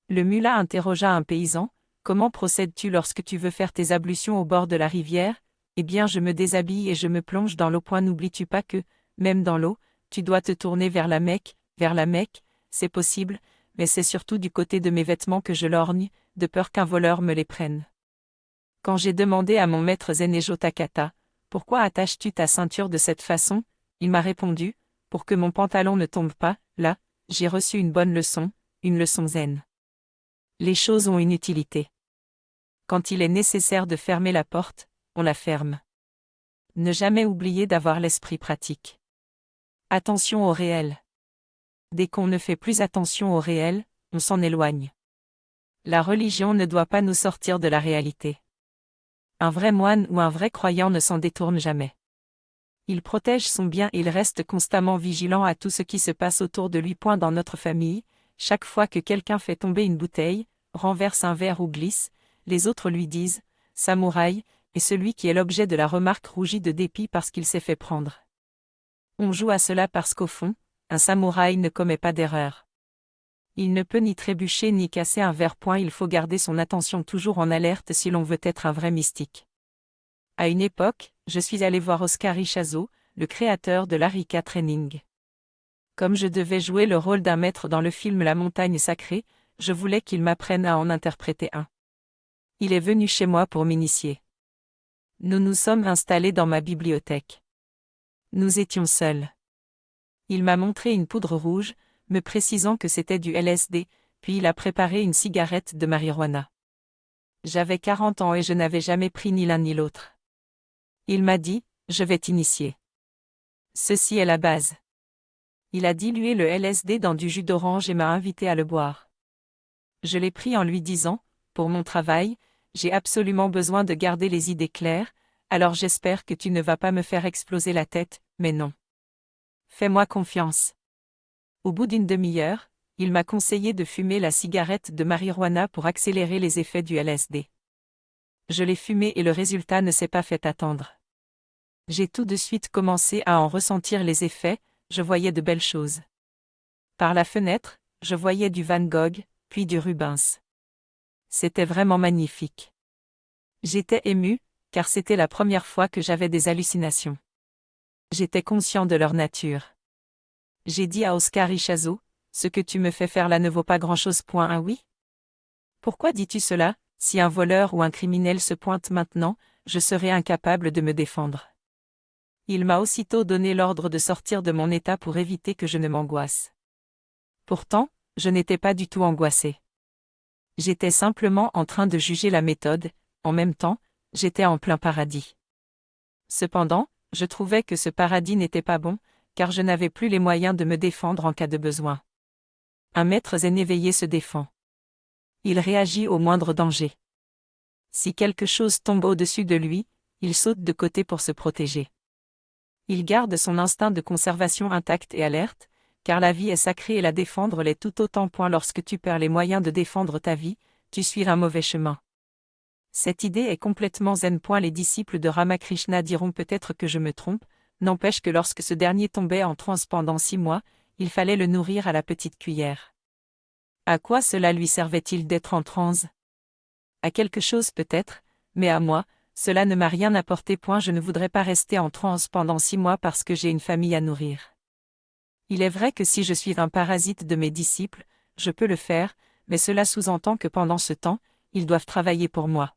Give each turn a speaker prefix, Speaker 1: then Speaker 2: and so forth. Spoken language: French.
Speaker 1: Le mulât interrogea un paysan. Comment procèdes-tu lorsque tu veux faire tes ablutions au bord de la rivière? Eh bien, je me déshabille et je me plonge dans l'eau. N'oublies-tu pas que, même dans l'eau, tu dois te tourner vers la Mecque, c'est possible, mais c'est surtout du côté de mes vêtements que je lorgne, de peur qu'un voleur me les prenne. Quand j'ai demandé à mon maître Zenejo Takata, pourquoi attaches-tu ta ceinture de cette façon? Il m'a répondu, pour que mon pantalon ne tombe pas. Là, j'ai reçu une bonne leçon, une leçon zen. Les choses ont une utilité. Quand il est nécessaire de fermer la porte, on la ferme. Ne jamais oublier d'avoir l'esprit pratique. Attention au réel. Dès qu'on ne fait plus attention au réel, on s'en éloigne. La religion ne doit pas nous sortir de la réalité. Un vrai moine ou un vrai croyant ne s'en détourne jamais. Il protège son bien et il reste constamment vigilant à tout ce qui se passe autour de lui. Dans notre famille, chaque fois que quelqu'un fait tomber une bouteille, renverse un verre ou glisse, les autres lui disent « Samouraï », et celui qui est l'objet de la remarque rougit de dépit parce qu'il s'est fait prendre. On joue à cela parce qu'au fond, un samouraï ne commet pas d'erreur. Il ne peut ni trébucher ni casser un verre. Il faut garder son attention toujours en alerte si l'on veut être un vrai mystique. À une époque, je suis allé voir Oscar Ichazo, le créateur de l'Arika Training. Comme je devais jouer le rôle d'un maître dans le film La Montagne Sacrée, je voulais qu'il m'apprenne à en interpréter un. Il est venu chez moi pour m'initier. Nous nous sommes installés dans ma bibliothèque. Nous étions seuls. Il m'a montré une poudre rouge, me précisant que c'était du LSD, puis il a préparé une cigarette de marijuana. J'avais 40 ans et je n'avais jamais pris ni l'un ni l'autre. Il m'a dit, je vais t'initier. Ceci est la base. Il a dilué le LSD dans du jus d'orange et m'a invité à le boire. Je l'ai pris en lui disant, pour mon travail, j'ai absolument besoin de garder les idées claires, alors j'espère que tu ne vas pas me faire exploser la tête, mais non. Fais-moi confiance. Au bout d'une demi-heure, il m'a conseillé de fumer la cigarette de marijuana pour accélérer les effets du LSD. Je l'ai fumé et le résultat ne s'est pas fait attendre. J'ai tout de suite commencé à en ressentir les effets, je voyais de belles choses. Par la fenêtre, je voyais du Van Gogh, puis du Rubens. C'était vraiment magnifique. J'étais ému, car c'était la première fois que j'avais des hallucinations. J'étais conscient de leur nature. J'ai dit à Oscar Ichazo, ce que tu me fais faire là ne vaut pas grand-chose. Oui? Pourquoi dis-tu cela? Si un voleur ou un criminel se pointe maintenant, je serai incapable de me défendre. Il m'a aussitôt donné l'ordre de sortir de mon état pour éviter que je ne m'angoisse. Pourtant, je n'étais pas du tout angoissé. J'étais simplement en train de juger la méthode, en même temps, j'étais en plein paradis. Cependant, je trouvais que ce paradis n'était pas bon, car je n'avais plus les moyens de me défendre en cas de besoin. Un maître zen éveillé se défend. Il réagit au moindre danger. Si quelque chose tombe au-dessus de lui, il saute de côté pour se protéger. Il garde son instinct de conservation intact et alerte, car la vie est sacrée et la défendre l'est tout autant. Lorsque tu perds les moyens de défendre ta vie, tu suis un mauvais chemin. Cette idée est complètement zen. Les disciples de Ramakrishna diront peut-être que je me trompe, n'empêche que lorsque ce dernier tombait en transe pendant 6 mois, il fallait le nourrir à la petite cuillère. À quoi cela lui servait-il d'être en transe? À quelque chose peut-être, mais à moi, cela ne m'a rien apporté. Je ne voudrais pas rester en transe pendant 6 mois parce que j'ai une famille à nourrir. Il est vrai que si je suis un parasite de mes disciples, je peux le faire, mais cela sous-entend que pendant ce temps, ils doivent travailler pour moi.